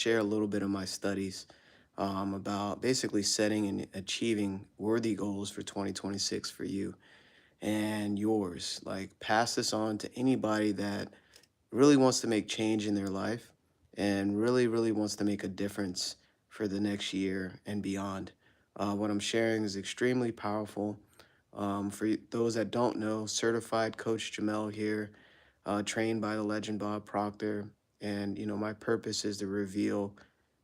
share a little bit of my studies about basically setting and achieving worthy goals for 2026 for you and yours. Like, pass this on to anybody that really wants to make change in their life and really wants to make a difference for the next year and beyond. What I'm sharing is extremely powerful. Those that don't know, certified coach Jamel here, trained by the legend Bob Proctor. And, my purpose is to reveal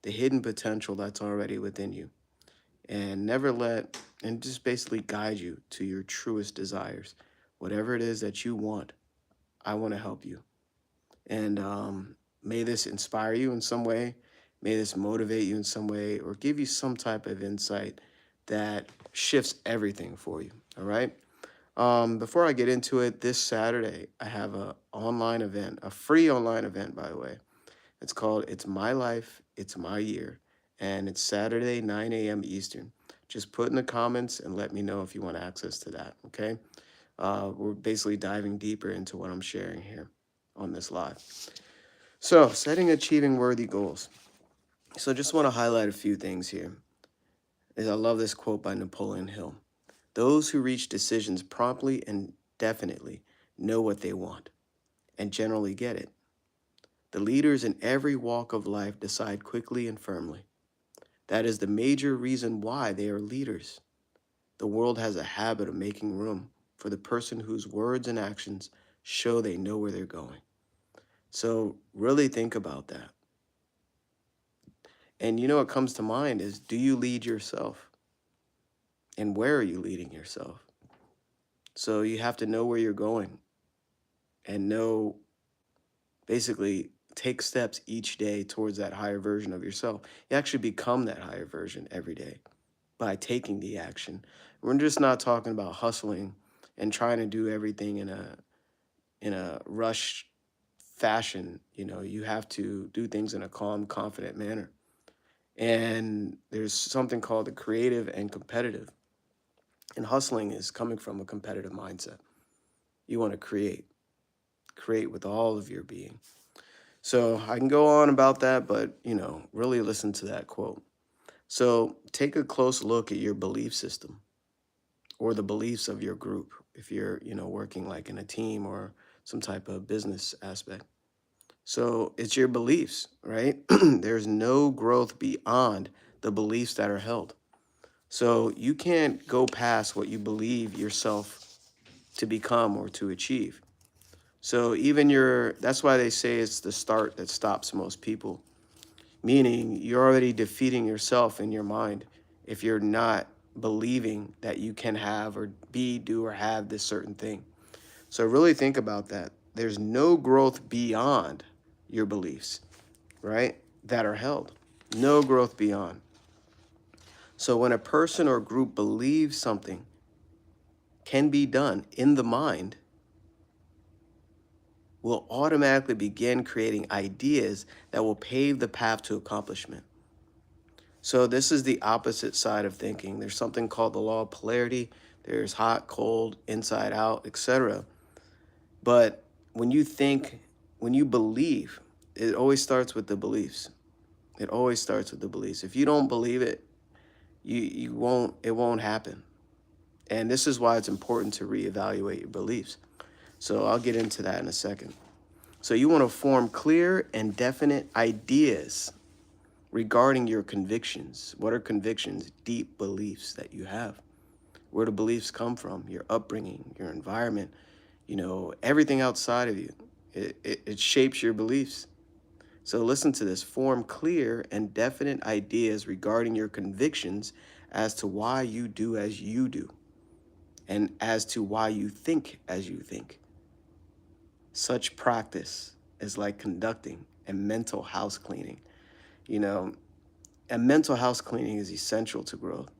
the hidden potential that's already within you and and just basically guide you to your truest desires. Whatever it is that you want, I want to help you. And may this inspire you in some way. May this motivate you in some way or give you some type of insight that shifts everything for you. All right. Before I get into it, this Saturday, I have a online event, a free online event, by the way. It's called It's My Life, It's My Year. And it's Saturday, 9 a.m. Eastern. Just put in the comments and let me know if you want access to that. Okay. We're basically diving deeper into what I'm sharing here on this live. So, setting achieving worthy goals. So, just want to highlight a few things here. I love this quote by Napoleon Hill. Those who reach decisions promptly and definitely know what they want and generally get it. The leaders in every walk of life decide quickly and firmly. That is the major reason why they are leaders. The world has a habit of making room for the person whose words and actions show they know where they're going. So, really think about that. And what comes to mind is, do you lead yourself? And where are you leading yourself? So you have to know where you're going and know, basically, take steps each day towards that higher version of yourself. You actually become that higher version every day by taking the action. We're just not talking about hustling and trying to do everything in a rush fashion. You have to do things in a calm, confident manner. And there's something called the creative and competitive. And hustling is coming from a competitive mindset. You want to create with all of your being. So I can go on about that, but, really listen to that quote. So take a close look at your belief system or the beliefs of your group if you're, working like in a team or some type of business aspect. So it's your beliefs, right? There's no growth beyond the beliefs that are held. So you can't go past what you believe yourself to become or to achieve. So that's why they say it's the start that stops most people, meaning you're already defeating yourself in your mind if you're not believing that you can have or be, do, or have this certain thing. So really think about that. There's no growth beyond your beliefs, right? That are held. No growth beyond. So when a person or group believes something can be done in the mind, will automatically begin creating ideas that will pave the path to accomplishment. So this is the opposite side of thinking. There's something called the law of polarity. There's hot, cold, inside out, etc. But when you think, when you believe, it always starts with the beliefs. It always starts with the beliefs. If you don't believe it, it won't happen. And this is why it's important to reevaluate your beliefs. So I'll get into that in a second. So you want to form clear and definite ideas regarding your convictions. What are convictions? Deep beliefs that you have. Where do beliefs come from? Your upbringing, your environment, everything outside of you. It shapes your beliefs. So listen to this. Form clear and definite ideas regarding your convictions as to why you do as you do and as to why you think as you think. Such practice is like conducting a mental house cleaning. You know, a mental house cleaning is essential to growth.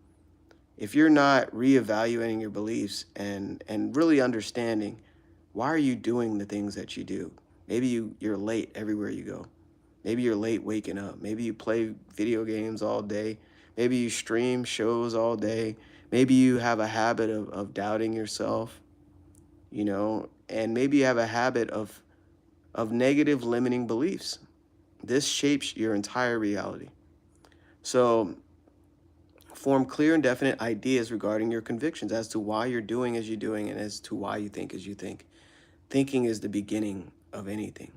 If you're not reevaluating your beliefs and really understanding why are you doing the things that you do? Maybe you're late everywhere you go. Maybe you're late waking up. Maybe you play video games all day. Maybe you stream shows all day. Maybe you have a habit of doubting yourself, and maybe you have a habit of negative limiting beliefs This shapes your entire reality. So form clear and definite ideas regarding your convictions as to why you're doing as you're doing and as to why you think as you think. Thinking is the beginning of anything,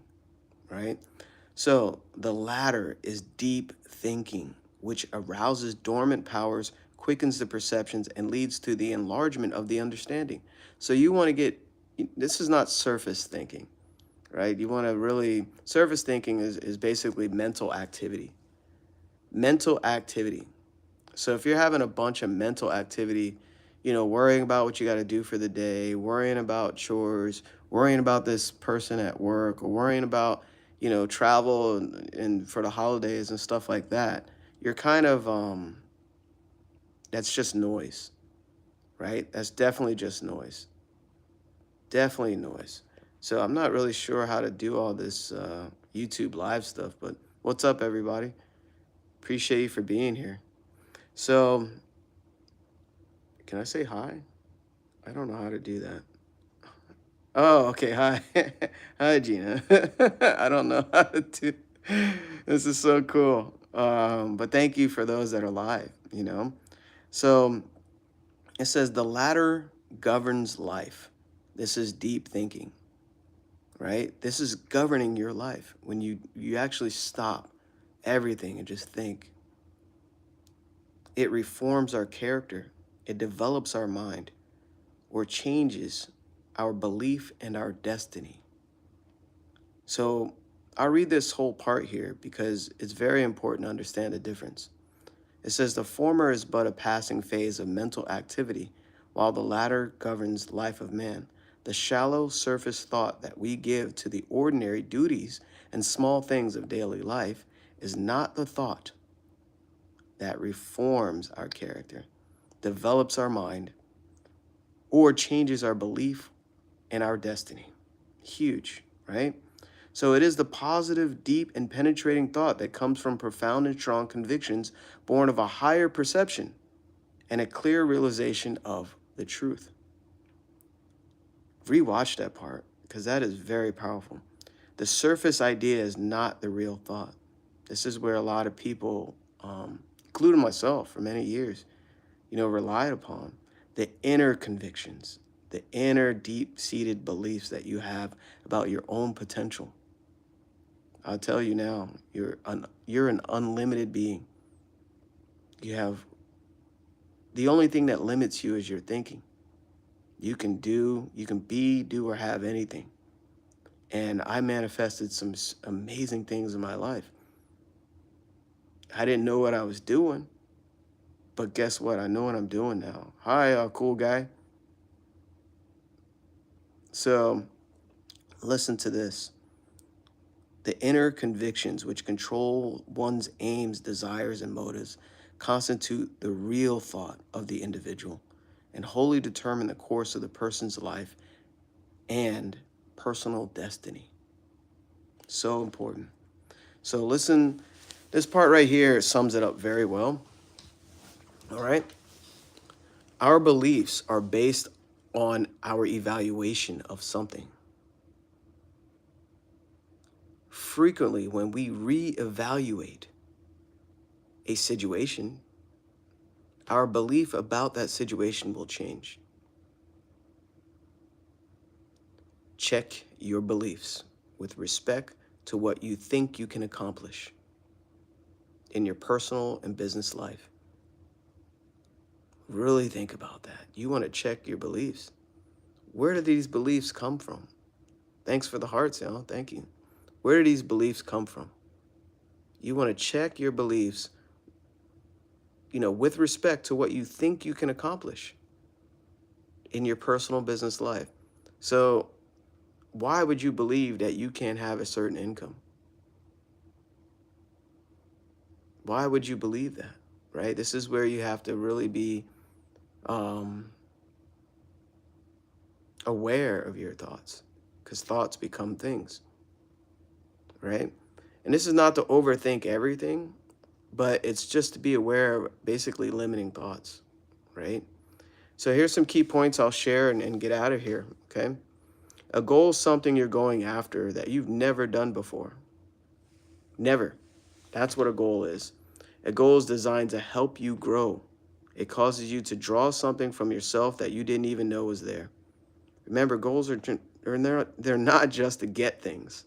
right? So the latter is deep thinking, which arouses dormant powers, quickens the perceptions, and leads to the enlargement of the understanding. So you want to get, this is not surface thinking, right? You want to really, surface thinking is basically mental activity. Mental activity. So if you're having a bunch of mental activity, worrying about what you got to do for the day, worrying about chores, worrying about this person at work, or worrying about, travel and for the holidays and stuff like that, you're kind of, that's just noise, right? That's definitely just noise. Definitely noise. So I'm not really sure how to do all this YouTube live stuff, but what's up, everybody? Appreciate you for being here. So, can I say hi? I don't know how to do that. Oh, okay. Hi. Hi, Gina. I don't know how to do. This is so cool. But thank you for those that are live. So it says the latter governs life. This is deep thinking, right? This is governing your life when you actually stop everything and just think. It reforms our character. It develops our mind or changes our belief and our destiny. So I'll read this whole part here because it's very important to understand the difference. It says the former is but a passing phase of mental activity, while the latter governs life of man. The shallow surface thought that we give to the ordinary duties and small things of daily life is not the thought that reforms our character, develops our mind, or changes our belief and our destiny. Huge, right? So it is the positive, deep, and penetrating thought that comes from profound and strong convictions born of a higher perception and a clear realization of the truth. Rewatch that part because that is very powerful. The surface idea is not the real thought. This is where a lot of people, including myself for many years, relied upon the inner convictions, the inner deep-seated beliefs that you have about your own potential. I'll tell you now, you're an unlimited being. You have, the only thing that limits you is your thinking. You can be, do, or have anything. And I manifested some amazing things in my life. I didn't know what I was doing, but guess what? I know what I'm doing now. Hi, cool guy. So listen to this. The inner convictions which control one's aims, desires, and motives constitute the real thought of the individual and wholly determine the course of the person's life and personal destiny. So important. So listen, this part right here sums it up very well. All right. Our beliefs are based on our evaluation of something. Frequently, when we reevaluate a situation, our belief about that situation will change. Check your beliefs with respect to what you think you can accomplish in your personal and business life. Really think about that. You want to check your beliefs. Where do these beliefs come from? Thanks for the hearts, y'all. Thank you. Where do these beliefs come from? You want to check your beliefs, with respect to what you think you can accomplish in your personal business life. So why would you believe that you can't have a certain income? Why would you believe that, right? This is where you have to really be aware of your thoughts, because thoughts become things, right? And this is not to overthink everything, but it's just to be aware of basically limiting thoughts, right? So here's some key points I'll share and get out of here, okay? A goal is something you're going after that you've never done before. Never. That's what a goal is. A goal is designed to help you grow. It causes you to draw something from yourself that you didn't even know was there. Remember, goals they're not just to get things.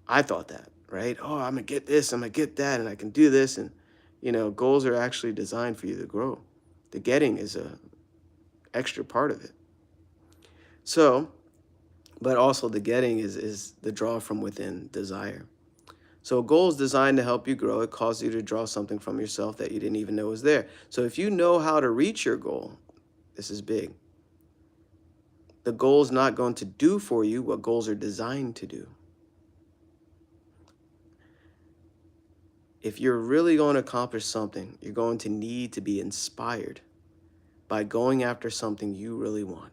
I thought that, right? Oh, I'm gonna get this, I'm gonna get that, and I can do this. And goals are actually designed for you to grow. The getting is a extra part of it. So, but also the getting is the draw from within desire. So a goal is designed to help you grow. It causes you to draw something from yourself that you didn't even know was there. So if you know how to reach your goal, this is big. The goal is not going to do for you what goals are designed to do. If you're really going to accomplish something, you're going to need to be inspired by going after something you really want.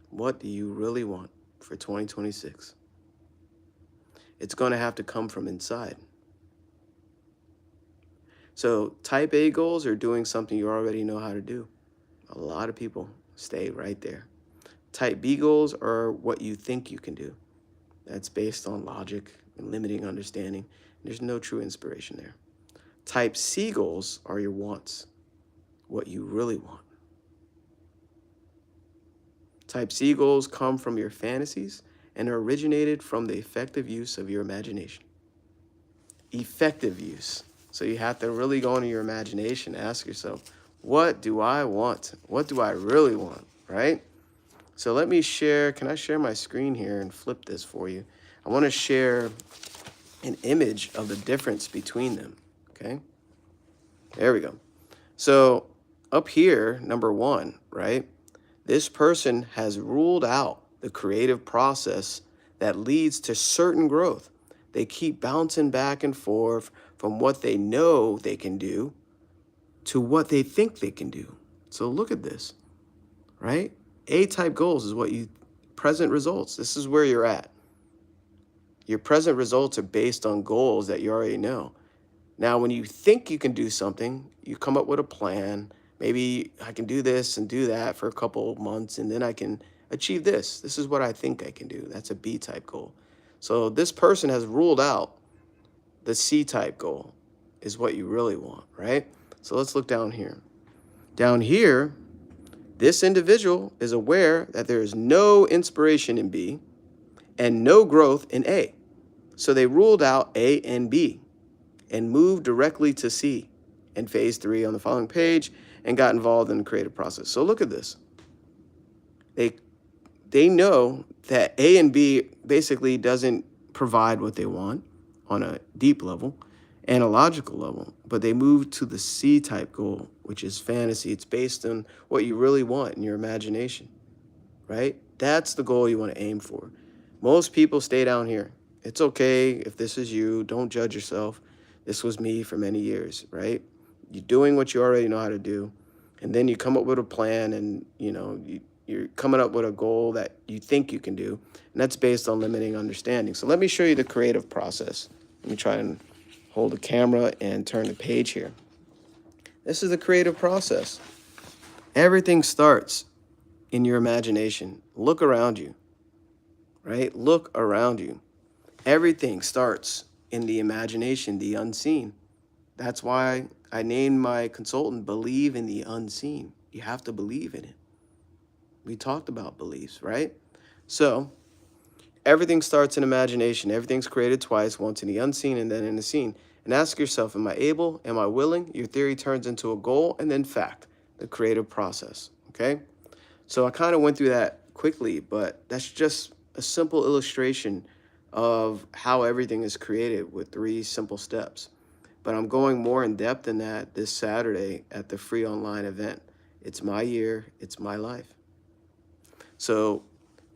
What do you really want for 2026? It's going to have to come from inside. So type A goals are doing something you already know how to do. A lot of people stay right there. Type B goals are what you think you can do. That's based on logic and limiting understanding. There's no true inspiration there. Type C goals are your wants, what you really want. Type C goals come from your fantasies and are originated from the effective use of your imagination. Effective use. So you have to really go into your imagination, ask yourself, what do I want? What do I really want, right? So let me share, can I share my screen here and flip this for you? I want to share an image of the difference between them, okay? There we go. So up here, number one, right? This person has ruled out the creative process that leads to certain growth. They keep bouncing back and forth from what they know they can do to what they think they can do. So look at this, right? A-type goals is what you, present results. This is where you're at. Your present results are based on goals that you already know. Now, when you think you can do something, you come up with a plan. Maybe I can do this and do that for a couple of months, and then I can achieve this. This is what I think I can do. That's a B-type goal. So this person has ruled out the C-type goal is what you really want, right? So let's look down here. Down here, this individual is aware that there is no inspiration in B and no growth in A. So they ruled out A and B and moved directly to C in phase 3 on the following page and got involved in the creative process. So look at this. They know that A and B basically doesn't provide what they want on a deep level and a logical level, but they move to the C-type goal, which is fantasy. It's based on what you really want in your imagination, right? That's the goal you want to aim for. Most people stay down here. It's okay if this is you. Don't judge yourself. This was me for many years, right? You're doing what you already know how to do, and then you come up with a plan, and you're coming up with a goal that you think you can do, and that's based on limiting understanding. So let me show you the creative process. Let me try and hold the camera and turn the page here. This is the creative process. Everything starts in your imagination. Look around you, right? Look around you. Everything starts in the imagination, the unseen. That's why I named my consultant Believe in the Unseen. You have to believe in it. We talked about beliefs, right? So everything starts in imagination. Everything's created twice, once in the unseen and then in the seen. And ask yourself, am I able? Am I willing? Your theory turns into a goal and then fact, the creative process, okay? So I kind of went through that quickly, but that's just a simple illustration of how everything is created with 3 simple steps. But I'm going more in depth than that this Saturday at the free online event. It's my year, it's my life. So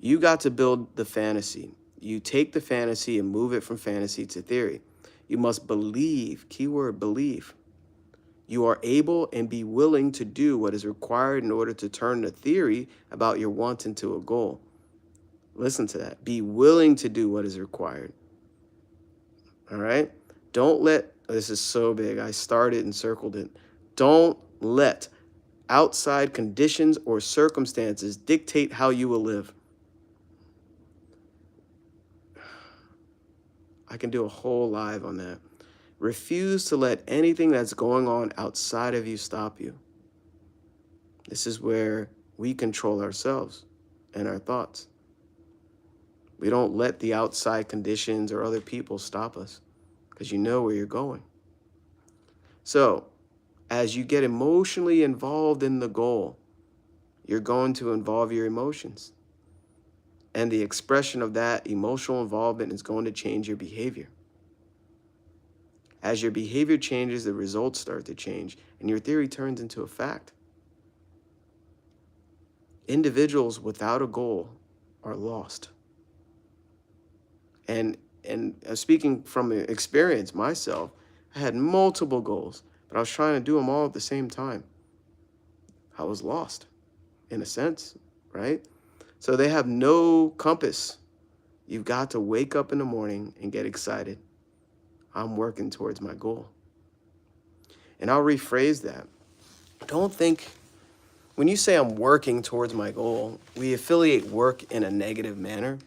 you got to build the fantasy. You take the fantasy and move it from fantasy to theory. You must believe, keyword believe. You are able and be willing to do what is required in order to turn the theory about your want into a goal. Listen to that. Be willing to do what is required. All right? Don't let, this is so big. I started and circled it. Don't let outside conditions or circumstances dictate how you will live. I can do a whole live on that. Refuse to let anything that's going on outside of you stop you. This is where we control ourselves and our thoughts. We don't let the outside conditions or other people stop us because you know where you're going. So, as you get emotionally involved in the goal, you're going to involve your emotions. And the expression of that emotional involvement is going to change your behavior. As your behavior changes, the results start to change, and your theory turns into a fact. Individuals without a goal are lost. And speaking from experience myself, I had multiple goals, but I was trying to do them all at the same time. I was lost, in a sense, right? So they have no compass. You've got to wake up in the morning and get excited. I'm working towards my goal. And I'll rephrase that. Don't think, when you say I'm working towards my goal, we affiliate work in a negative manner.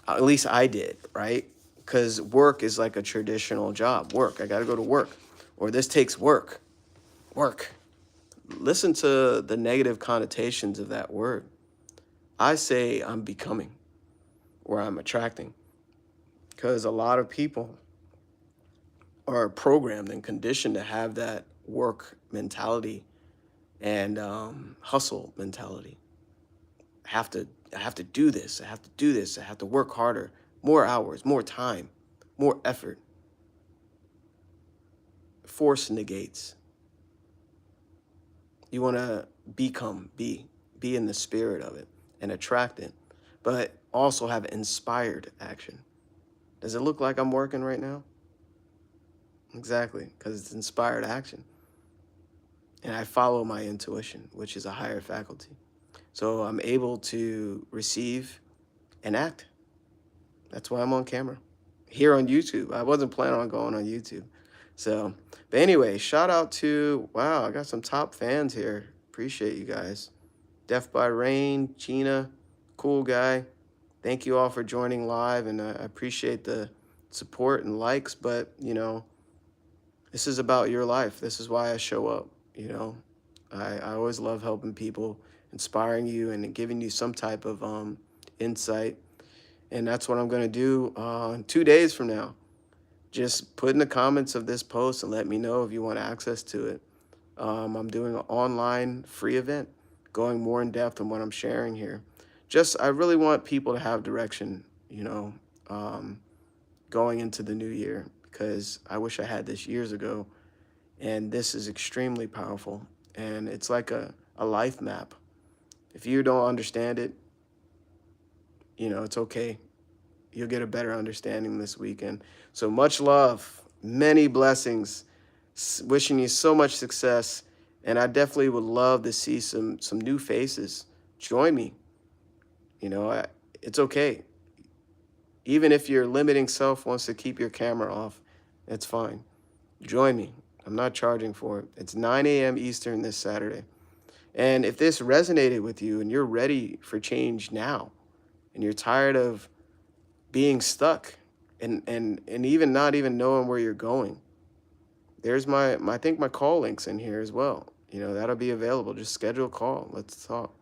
At least I did, right? Because work is like a traditional job. Work, I got to go to work. Or this takes work. Work. Listen to the negative connotations of that word. I say I'm becoming, or I'm attracting. Because a lot of people are programmed and conditioned to have that work mentality and hustle mentality. I have to do this. I have to do this. I have to work harder, more hours, more time, more effort. Force negates. You want to be in the spirit of it and attract it, but also have inspired action. Does it look like I'm working right now? Exactly, because it's inspired action. And I follow my intuition, which is a higher faculty. So I'm able to receive and act. That's why I'm on camera here on YouTube. I wasn't planning on going on YouTube. So, but anyway, shout out to, wow, I got some top fans here. Appreciate you guys. Death by Rain, Gina, cool guy. Thank you all for joining live, and I appreciate the support and likes, but, you know, this is about your life. This is why I show up, you know. I always love helping people, inspiring you, and giving you some type of insight. And that's what I'm going to do 2 days from now. Just put in the comments of this post and let me know if you want access to it. I'm doing an online free event, going more in depth on what I'm sharing here. I really want people to have direction, you know, going into the new year, because I wish I had this years ago. And this is extremely powerful. And it's like a life map. If you don't understand it, you know, it's okay. You'll get a better understanding this weekend. So much love, many blessings, wishing you so much success. And I definitely would love to see some new faces. Join me. You know, it's okay. Even if your limiting self wants to keep your camera off, it's fine. Join me. I'm not charging for it. It's 9 a.m. Eastern this Saturday. And if this resonated with you and you're ready for change now, and you're tired of being stuck and even not even knowing where you're going, there's I think my call link's in here as well. You know, that'll be available. Just schedule a call. Let's talk.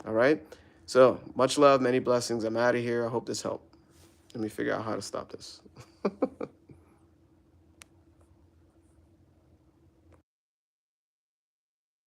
All right? So much love, many blessings. I'm out of here. I hope this helped. Let me figure out how to stop this.